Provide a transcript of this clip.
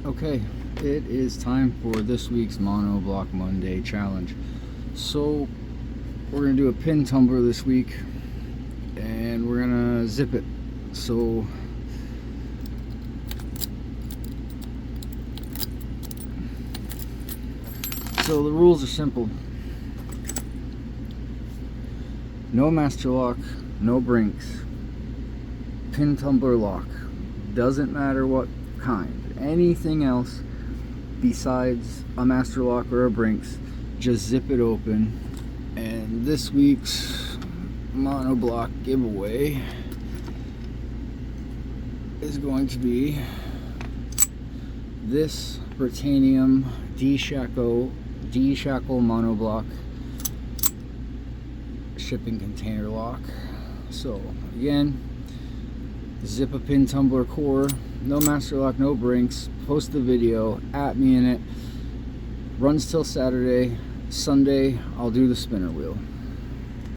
Okay, it is time for this week's monoblock Monday challenge. So we're gonna do a pin tumbler this week, and we're gonna zip it. So the rules are simple. No master lock, no brinks, pin tumbler lock. Doesn't matter what kind. Anything else besides a master lock or a brinks, just zip it open. And this week's monoblock giveaway is going to be this Britannium D-Shackle monoblock shipping container lock. So again, zip a pin tumbler core, no master lock, no brinks. Post the video, at me in it. Runs till Saturday. Sunday I'll do the spinner wheel.